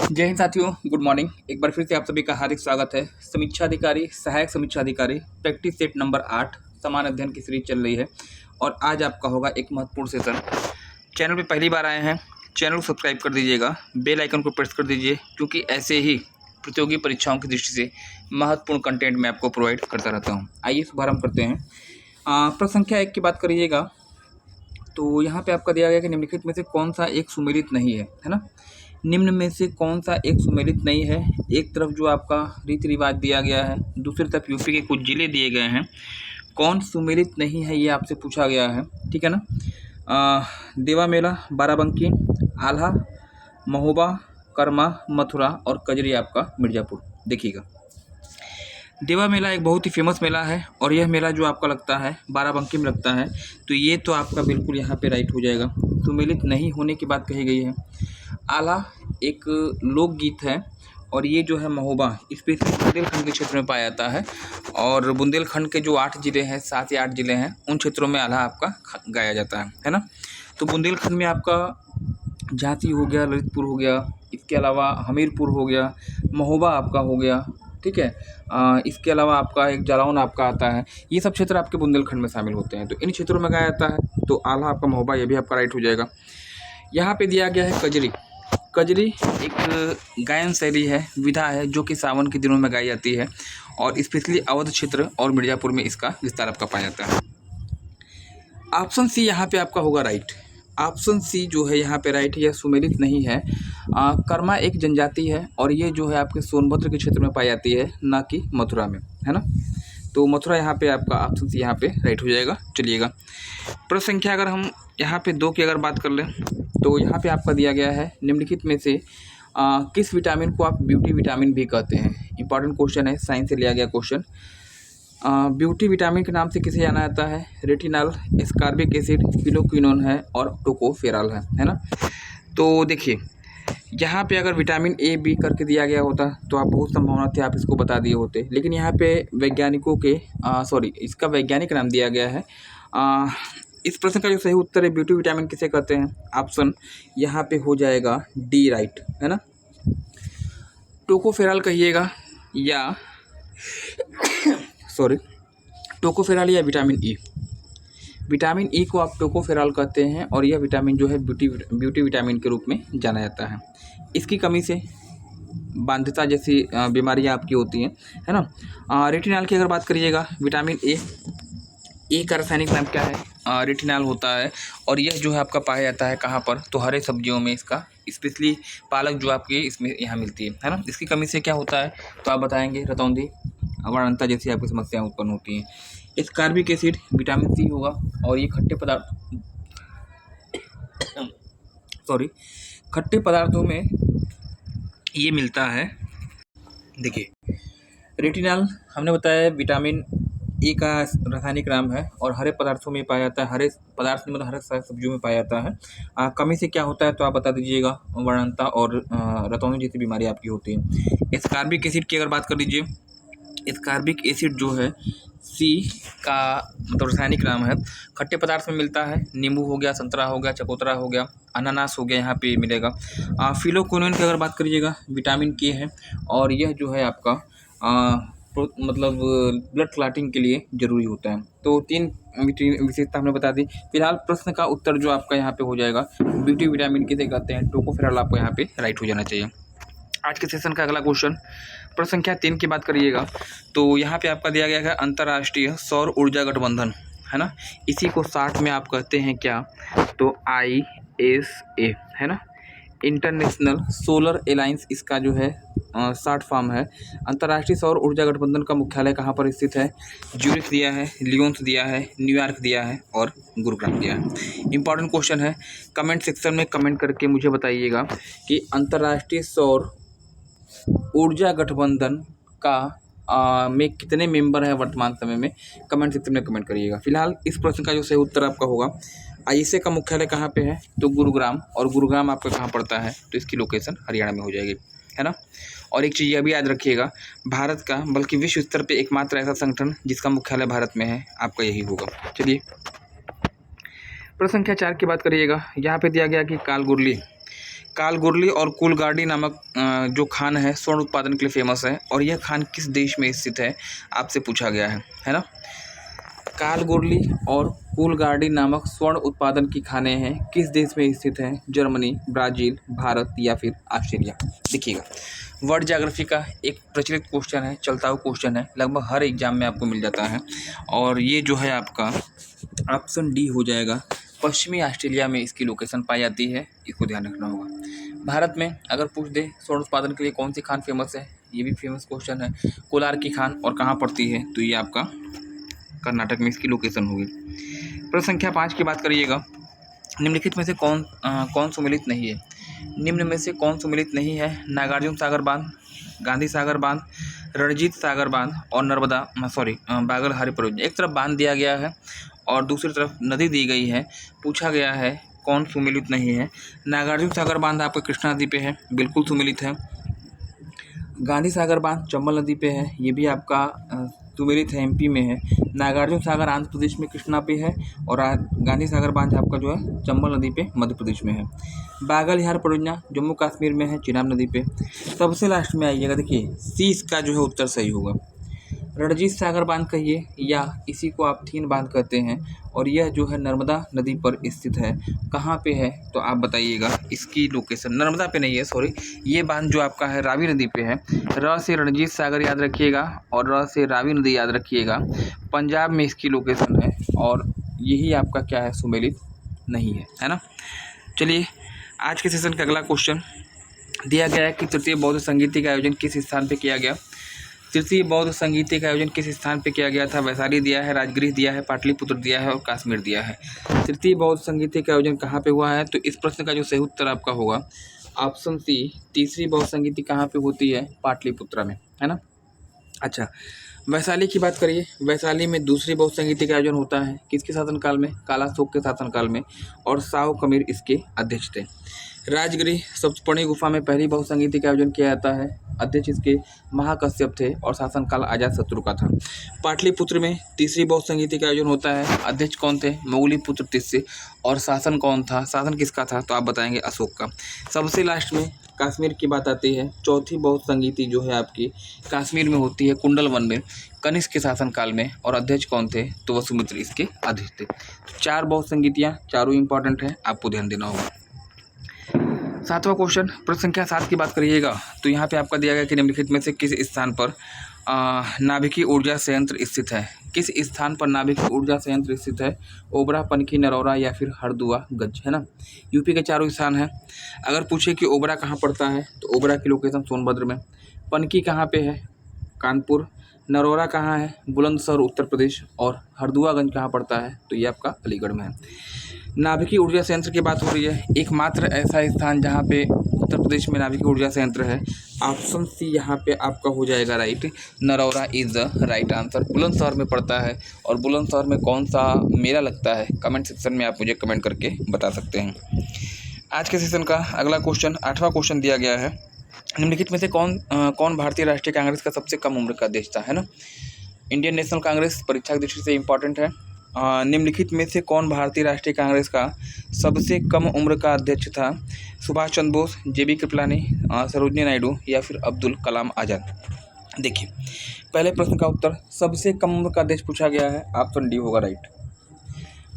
जय हिंद साथियों, good morning. एक बार फिर से आप सभी का हार्दिक स्वागत है। समीक्षा अधिकारी, सहायक समीक्षा अधिकारी, प्रैक्टिस सेट नंबर 8 समान अध्ययन की सीरीज चल रही है और आज आपका होगा एक महत्वपूर्ण सेशन। चैनल पे पहली बार आए हैं, चैनल को सब्सक्राइब कर दीजिएगा, बेल आइकन को प्रेस कर दीजिए क्योंकि ऐसे ही प्रतियोगी परीक्षाओं की दृष्टि से महत्वपूर्ण कंटेंट मैं आपको प्रोवाइड करता रहता हूँ। आइए शुभारंभ करते हैं। प्रश्न संख्या 1 की बात करिएगा तो यहाँ पे आपका दिया गया कि निम्नलिखित में से कौन सा एक सुमेलित नहीं है ना। निम्न में से कौन सा एक सुमेलित नहीं है। एक तरफ जो आपका रीति रिवाज दिया गया है, दूसरी तरफ यूपी के कुछ जिले दिए गए हैं, कौन सुमेलित नहीं है ये आपसे पूछा गया है, ठीक है ना। देवा मेला, बाराबंकी, आल्हा, महोबा, कर्मा, मथुरा और कजरी आपका मिर्ज़ापुर। देखिएगा, देवा मेला एक बहुत ही फेमस मेला है और यह मेला जो आपका लगता है बाराबंकी में लगता है, तो ये तो आपका बिल्कुल यहाँ पे राइट हो जाएगा। सुमेलित नहीं होने की बात कही गई है। आला एक लोकगीत है और ये जो है महोबा स्पेशली बुंदेलखंड के क्षेत्र में पाया जाता है और बुंदेलखंड के जो 8 ज़िले हैं, 7 या 8 ज़िले हैं, उन क्षेत्रों में आल्हा आपका गाया जाता है ना। तो बुंदेलखंड में आपका झांसी हो गया, ललितपुर हो गया, इसके अलावा हमीरपुर हो गया, महोबा आपका हो गया, ठीक है। इसके अलावा आपका एक जालौन आपका आता है। ये सब क्षेत्र आपके बुंदेलखंड में शामिल होते हैं, तो इन क्षेत्रों में गाया जाता है। तो आल्हा आपका महोबा, ये भी आपका राइट हो जाएगा। यहाँ पे दिया गया है कजरी। कजरी एक गायन शैली है, विधा है जो कि सावन के दिनों में गाई जाती है और स्पेशली अवध क्षेत्र और मिर्ज़ापुर में इसका विस्तार आपका पाया जाता है। ऑप्शन सी यहाँ पे आपका होगा राइट। ऑप्शन सी जो है यहाँ पे राइट है, यह सुमेलित नहीं है। कर्मा एक जनजाति है और ये जो है आपके सोनभद्र के क्षेत्र में पाई जाती है, ना कि मथुरा में, है ना। तो मथुरा यहाँ पे आपका ऑप्शन सी यहाँ पे राइट हो जाएगा। चलिएगा, प्रश्न संख्या अगर हम यहाँ पे 2 की अगर बात कर लें तो यहाँ पे आपका दिया गया है निम्नलिखित में से किस विटामिन को आप ब्यूटी विटामिन भी कहते हैं। इंपॉर्टेंट क्वेश्चन है, साइंस से लिया गया क्वेश्चन। ब्यूटी विटामिन के नाम से किसे जाना जाता है? रेटिनॉल, एस्कॉर्बिक एसिड, क्विनोन है और टोकोफेरॉल है ना। तो देखिए, यहाँ पे अगर विटामिन ए बी करके दिया गया होता तो आप बहुत संभावना थी आप इसको बता दिए होते, लेकिन यहाँ पे वैज्ञानिकों के इसका वैज्ञानिक नाम दिया गया है। इस प्रश्न का जो सही उत्तर है ब्यूटी विटामिन किसे कहते हैं, ऑप्शन यहाँ पे हो जाएगा डी राइट, है ना। टोकोफेरॉल कहिएगा या टोकोफेरॉल या विटामिन ई। विटामिन ई को आप टोकोफेरॉल कहते हैं और यह विटामिन जो है ब्यूटी विटामिन के रूप में जाना जाता है। इसकी कमी से बांध्यता जैसी बीमारियां आपकी होती हैं, है ना। रेटिनॉल की अगर बात करिएगा, विटामिन ए का रासायनिक नाम क्या है? रेटिनॉल होता है और यह जो है आपका पाया जाता है कहाँ पर? तो हरे सब्जियों में इसका स्पेशली पालक जो आपकी इसमें यहाँ मिलती है ना। इसकी कमी से क्या होता है तो आप बताएंगे रतौंधी, अवरणता जैसी आपकी समस्याएं उत्पन्न होती हैं। एस्कॉर्बिक एसिड विटामिन सी होगा और ये खट्टे पदार्थों में ये मिलता है। देखिए, रेटिनॉल हमने बताया विटामिन ए का रासायनिक नाम है और हरे पदार्थों में पाया जाता है। हरे पदार्थ में मतलब हरे सब्जियों में पाया जाता है। कमी से क्या होता है तो आप बता दीजिएगा, वर्णता और रतौंधी जैसी बीमारी आपकी होती है। एस्कॉर्बिक एसिड की अगर बात कर लीजिए, एस्कॉर्बिक एसिड जो है सी का मतलब रासायनिक नाम है, खट्टे पदार्थ में मिलता है। नींबू हो गया, संतरा हो गया, चकोतरा हो गया, अनानास हो गया, यहाँ पे मिलेगा। फिलोक्विनोन की अगर बात करिएगा, विटामिन के है और यह जो है आपका मतलब ब्लड क्लॉटिंग के लिए ज़रूरी होता है। तो 3 विशेषता हमने बता दी। फिलहाल प्रश्न का उत्तर जो आपका यहाँ पे हो जाएगा ब्यूटी विटामिन किसे कहते हैं, टोकोफेरॉल आपको यहाँ पे राइट हो जाना चाहिए। आज के सेशन का अगला क्वेश्चन, प्रश्न संख्या 3 की बात करिएगा तो यहाँ पे आपका दिया गया है अंतर्राष्ट्रीय सौर ऊर्जा गठबंधन, है ना। इसी को शॉर्ट में आप कहते हैं क्या, तो ISA, है ना, इंटरनेशनल सोलर अलायंस इसका जो है शॉर्ट फॉर्म है। अंतर्राष्ट्रीय सौर ऊर्जा गठबंधन का मुख्यालय कहाँ पर स्थित है? ज्यूरिख दिया है, लियोन्स दिया है, न्यूयॉर्क दिया है और गुरुग्राम दिया है। इंपॉर्टेंट क्वेश्चन है, कमेंट सेक्शन में कमेंट करके मुझे बताइएगा कि अंतर्राष्ट्रीय सौर ऊर्जा गठबंधन का में कितने मेंबर हैं वर्तमान समय में। कमेंट सेक्शन में कमेंट करिएगा। फिलहाल इस प्रश्न का जो सही उत्तर आपका होगा, ISA का मुख्यालय कहाँ पे है तो गुरुग्राम, और गुरुग्राम आपका कहाँ पड़ता है तो इसकी लोकेशन हरियाणा में हो जाएगी, है ना। और एक चीज़ यह भी याद रखिएगा, भारत का बल्कि विश्व स्तर पे एकमात्र ऐसा संगठन जिसका मुख्यालय भारत में है आपका यही होगा। चलिए, प्रश्न संख्या 4 की बात करिएगा। यहाँ पे दिया गया कि कालगुरली और कुलगाड़ी नामक जो खान है स्वर्ण उत्पादन के लिए फेमस है, और यह खान किस देश में स्थित है, आपसे पूछा गया है ना। कालगुरली और कुलगाड़ी नामक स्वर्ण उत्पादन की खानें हैं, किस देश में स्थित हैं, जर्मनी, ब्राज़ील, भारत या फिर ऑस्ट्रेलिया। देखिएगा, वर्ल्ड ज्योग्राफी का एक प्रचलित क्वेश्चन है, चलता हुआ क्वेश्चन है, लगभग हर एग्जाम में आपको मिल जाता है, और ये जो है आपका ऑप्शन डी हो जाएगा। पश्चिमी ऑस्ट्रेलिया में इसकी लोकेशन पाई जाती है, इसको ध्यान रखना होगा। भारत में अगर पूछ दे स्वर्ण उत्पादन के लिए कौन सी खान फेमस है, ये भी फेमस क्वेश्चन है। कोलार की खान और कहाँ पड़ती है, तो ये आपका कर्नाटक में इसकी लोकेशन होगी। प्रश्न संख्या 5 की बात करिएगा, निम्नलिखित में से कौन सम्मिलित नहीं है। निम्न में से कौन सम्मिलित नहीं है, नागार्जुन सागर बांध, गांधी सागर बांध, रणजीत सागर बांध और बागल-हारी परियोजना। एक तरफ बांध दिया गया है और दूसरी तरफ नदी दी गई है, पूछा गया है कौन सम्मिलित नहीं है। नागार्जुन सागर बांध आपका कृष्णा नदी पे है, बिल्कुल सम्मिलित है। गांधी सागर बांध चंबल नदी पे है, ये भी आपका सम्मिलित है, एमपी में है। नागार्जुन सागर आंध्र प्रदेश में कृष्णा पे है, और गांधी सागर बांध आपका जो है चंबल नदी पे मध्य प्रदेश में है। बागल-हारी परियोजना जम्मू कश्मीर में है, चिनाब नदी पे। सबसे लास्ट में आइएगा, देखिए सी इसका जो है उत्तर सही होगा। रणजीत सागर बांध कहिए या इसी को आप थीन बांध कहते हैं, और यह जो है नर्मदा नदी पर स्थित है। कहाँ पे है, तो आप बताइएगा इसकी लोकेशन। नर्मदा पे नहीं है, सॉरी, ये बांध जो आपका है रावी नदी पे है। र से रणजीत सागर याद रखिएगा और र से रावी नदी याद रखिएगा। पंजाब में इसकी लोकेशन है, और यही आपका क्या है, सम्मिलित नहीं है ना। चलिए, आज के सेशन का अगला क्वेश्चन दिया गया है कि तृतीय बौद्ध संगीति का आयोजन किस स्थान पर किया गया। तृतीय बौद्ध संगीति का आयोजन किस स्थान पे किया गया था। वैशाली दिया है, राजगृह दिया है, पाटलिपुत्र दिया है और कश्मीर दिया है। तृतीय बौद्ध संगीति का आयोजन कहाँ पे हुआ है, तो इस प्रश्न का जो सही उत्तर आपका होगा ऑप्शन सी। तीसरी बौद्ध संगीति कहाँ पे होती है, पाटलिपुत्र में, है ना। अच्छा, वैशाली की बात करिए। वैशाली में दूसरी बौद्ध संगीति का आयोजन होता है, किसके शासनकाल में, कालाशोक के शासनकाल में, और साओ कमीर इसके अध्यक्ष थे। राजगृह सप्तपर्णी गुफा में पहली बौद्ध संगीति का आयोजन किया जाता है, अध्यक्ष इसके महाकश्यप थे और शासनकाल अजातशत्रु का था। पाटलिपुत्र में तीसरी बौद्ध संगीति का आयोजन होता है, अध्यक्ष कौन थे, मोगलीपुत्र तीसरे, और शासन कौन था, शासन किसका था, तो आप बताएंगे अशोक का। सबसे लास्ट में कश्मीर की बात आती है। चौथी बौद्ध संगीति जो है आपकी कश्मीर में होती है, कुंडल वन में, कनिष्क के शासनकाल में, और अध्यक्ष कौन थे, तो वसुमित्र इसके अध्यक्ष थे। 4 बौद्ध संगीतियाँ, चारों इंपॉर्टेंट है, आपको ध्यान देना होगा। 7वां क्वेश्चन, प्रश्न संख्या 7 की बात करिएगा, तो यहाँ पे आपका दिया गया कि निम्नलिखित में से किस स्थान पर नाभिकीय ऊर्जा संयंत्र स्थित है। किस स्थान पर नाभिकीय ऊर्जा संयंत्र स्थित है, ओबरा, पनकी, नरौरा या फिर हरदुआ गंज, है ना। यूपी के चारों स्थान हैं। अगर पूछे कि ओबरा कहाँ पड़ता है, तो ओबरा की लोकेशन सोनभद्र में। पनकी कहाँ पे है, कानपुर। नरौरा कहाँ है, बुलंदशहर उत्तर प्रदेश। और हरदुआगंज कहाँ पड़ता है, तो ये आपका अलीगढ़ में है। नाभिकीय ऊर्जा संयंत्र की बात हो रही है, एकमात्र ऐसा स्थान जहाँ पे उत्तर प्रदेश में नाभिकीय ऊर्जा संयंत्र है, ऑप्शन सी यहाँ पे आपका हो जाएगा right. Narora is the right answer, Bulandshahr में पड़ता है। और बुलंदशहर में कौन सा मेला लगता है, कमेंट सेक्शन में आप मुझे कमेंट करके बता सकते हैं। आज के सेशन का अगला क्वेश्चन, 8वां क्वेश्चन दिया गया है, निम्नलिखित में से कौन भारतीय राष्ट्रीय कांग्रेस का सबसे कम उम्र का अध्यक्ष था, है ना। इंडियन नेशनल कांग्रेस परीक्षा की दृष्टि से इंपॉर्टेंट है। निम्नलिखित में से कौन भारतीय राष्ट्रीय कांग्रेस का सबसे कम उम्र का अध्यक्ष था। सुभाष चंद्र बोस, जेबी कृपलानी, सरोजिनी नायडू या फिर अब्दुल कलाम आज़ाद। देखिए, पहले प्रश्न का उत्तर सबसे कम उम्र का अध्यक्ष पूछा गया है, ऑप्शन डी होगा राइट।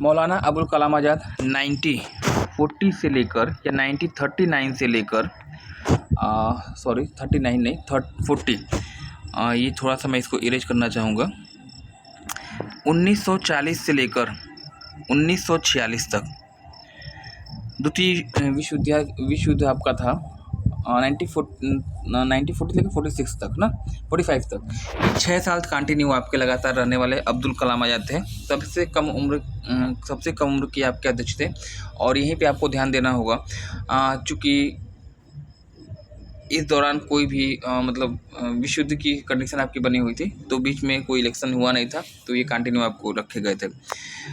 मौलाना अबुल कलाम आज़ाद 1940 से लेकर या 1939 से लेकर 39 नहीं 40, ये थोड़ा सा मैं इसको इरेज करना चाहूँगा। 1940 से लेकर 1946 तक द्वितीय विश्व युद्ध आपका था। 1940 लेकर 46 तक ना 45 तक 6 साल कंटिन्यू आपके लगातार रहने वाले अब्दुल कलाम आज़ाद थे। सबसे कम उम्र की आपके अध्यक्ष थे। और यहीं पे आपको ध्यान देना होगा, चूँकि इस दौरान कोई भी विश्व युद्ध की कंडीशन आपकी बनी हुई थी, तो बीच में कोई इलेक्शन हुआ नहीं था, तो ये कंटिन्यू आपको रखे गए थे।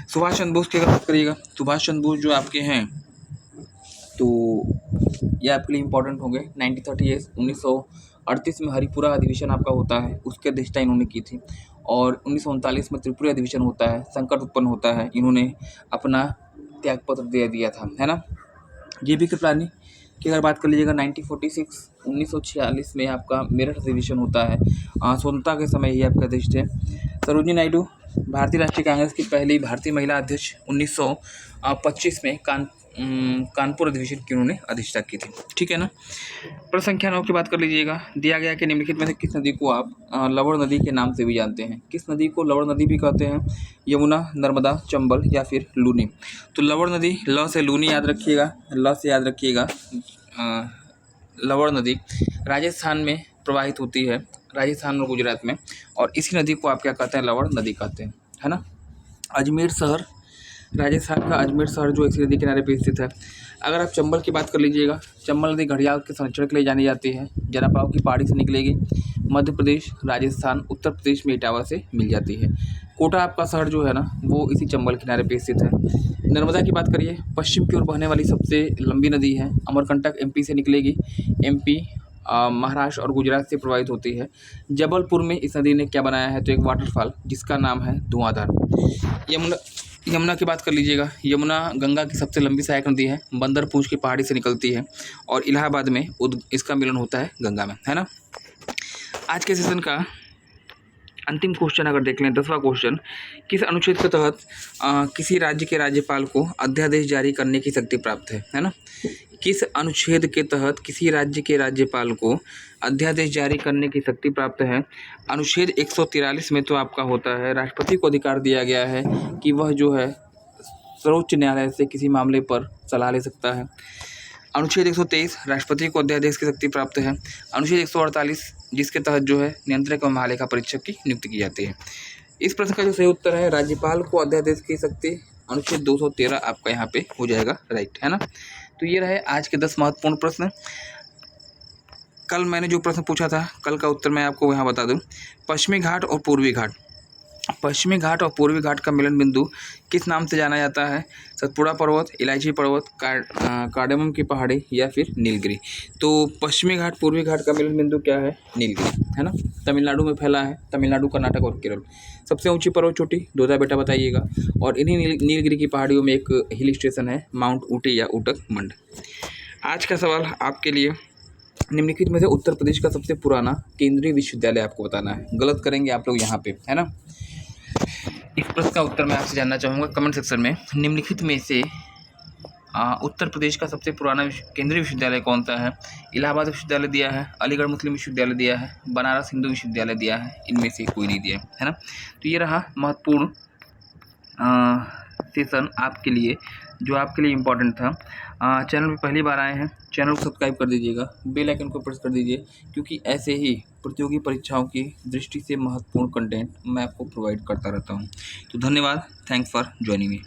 सुभाष चंद्र बोस की अगर बात करिएगा, सुभाष चंद्र बोस जो आपके हैं, तो ये आपके लिए इंपॉर्टेंट होंगे। 1938 में हरिपुरा अधिवेशन आपका होता है, उसकी अध्यक्षता इन्होंने की थी। और 1939 में त्रिपुरा अधिवेशन होता है, संकट उत्पन्न होता है, इन्होंने अपना त्यागपत्र दे दिया था, है ना। जेबी कृपलानी की अगर बात कर लीजिएगा 1946 में आपका मेरठ अधिवेशन होता है। स्वतंत्रता के समय ही आपके अध्यक्ष थे। सरोजिनी नायडू भारतीय राष्ट्रीय कांग्रेस की पहली भारतीय महिला अध्यक्ष 1925 में कानपुर अधिवेशन की उन्होंने अध्यक्षता की थी। ठीक है ना। प्रश्न संख्या 9 की बात कर लीजिएगा। दिया गया कि निम्नलिखित में से किस नदी को आप लवण नदी के नाम से भी जानते हैं? किस नदी को लवण नदी भी कहते हैं? यमुना, नर्मदा, चंबल या फिर लूनी? तो लवण नदी, ल से लूनी याद रखिएगा, ल से याद रखिएगा। लवण नदी राजस्थान में प्रवाहित होती है, राजस्थान और गुजरात में, और इसी नदी को आप क्या कहते हैं? लवण नदी कहते हैं, है ना। अजमेर शहर, राजस्थान का अजमेर शहर जो इसी नदी किनारे पे स्थित है। अगर आप चंबल की बात कर लीजिएगा, चंबल नदी घड़ियाल के संरक्षण के लिए जानी जाती है। जरापाव की पहाड़ी से निकलेगी, मध्य प्रदेश, राजस्थान, उत्तर प्रदेश में इटावा से मिल जाती है। कोटा आपका शहर जो है ना, वो इसी चंबल किनारे पे स्थित है। नर्मदा की बात करिए, पश्चिम की ओर बहने वाली सबसे लंबी नदी है। अमरकंटक एमपी से निकलेगी, एमपी, महाराष्ट्र और गुजरात से प्रवाहित होती है। जबलपुर में इस नदी ने क्या बनाया है? तो एक वाटरफॉल जिसका नाम है धुआंधार। यमुना की बात कर लीजिएगा, यमुना गंगा की सबसे लंबी सहायक नदी है। बंदरपूंछ की पहाड़ी से निकलती है और इलाहाबाद में इसका मिलन होता है गंगा में, है ना। आज के सेशन का अंतिम क्वेश्चन अगर देख लें, 10वां क्वेश्चन, किस अनुच्छेद के तहत किसी राज्य के राज्यपाल को अध्यादेश जारी करने की शक्ति प्राप्त है ना। किस अनुच्छेद के तहत किसी राज्य के राज्यपाल को अध्यादेश जारी करने की शक्ति प्राप्त है? अनुच्छेद 143 में तो आपका होता है, राष्ट्रपति को अधिकार दिया गया है कि वह जो है सर्वोच्च न्यायालय से किसी मामले पर सलाह ले सकता है। अनुच्छेद 123 राष्ट्रपति को अध्यादेश की शक्ति प्राप्त है। अनुच्छेद 148 जिसके तहत जो है नियंत्रक व महालेखा परीक्षक की नियुक्ति की जाती है। इस प्रश्न का जो सही उत्तर है, राज्यपाल को अध्यादेश की शक्ति, अनुच्छेद 213 आपका यहाँ पे हो जाएगा राइट, है ना। तो ये रहे आज के 10 महत्वपूर्ण प्रश्न। कल मैंने जो प्रश्न पूछा था, कल का उत्तर मैं आपको यहाँ बता दूँ। पश्चिमी घाट और पूर्वी घाट, पश्चिमी घाट और पूर्वी घाट का मिलन बिंदु किस नाम से जाना जाता है? सतपुड़ा पर्वत, इलायची पर्वत, कार्डेमम की पहाड़ी या फिर नीलगिरी? तो पश्चिमी घाट पूर्वी घाट का मिलन बिंदु क्या है? नीलगिरी, है ना। तमिलनाडु में फैला है, तमिलनाडु, कर्नाटक और केरल। सबसे ऊंची पर्वत चोटी दोदा बेटा बताइएगा। और इन्हीं नीलगिरी की पहाड़ियों में एक हिल स्टेशन है, माउंट ऊटी या ऊटक मंड। आज का सवाल आपके लिए, निम्नलिखित में से उत्तर प्रदेश का सबसे पुराना केंद्रीय विश्वविद्यालय आपको बताना है। गलत करेंगे आप लोग यहाँ पे, है ना। इस प्रश्न का उत्तर मैं आपसे जानना चाहूँगा कमेंट सेक्शन में। निम्नलिखित में से उत्तर प्रदेश का सबसे पुराना केंद्रीय विश्वविद्यालय कौन सा है? इलाहाबाद विश्वविद्यालय दिया है, अलीगढ़ मुस्लिम विश्वविद्यालय दिया है, बनारस हिंदू विश्वविद्यालय दिया है, इनमें से कोई नहीं दिया है ना। तो ये रहा महत्वपूर्ण सेशन आपके लिए, जो आपके लिए इम्पोर्टेंट था। चैनल पे पहली बार आए हैं, चैनल को सब्सक्राइब कर दीजिएगा, बेल आइकन को प्रेस कर दीजिए, क्योंकि ऐसे ही प्रतियोगी परीक्षाओं की दृष्टि से महत्वपूर्ण कंटेंट मैं आपको प्रोवाइड करता रहता हूं। तो धन्यवाद, थैंक्स फॉर ज्वाइनिंग मी।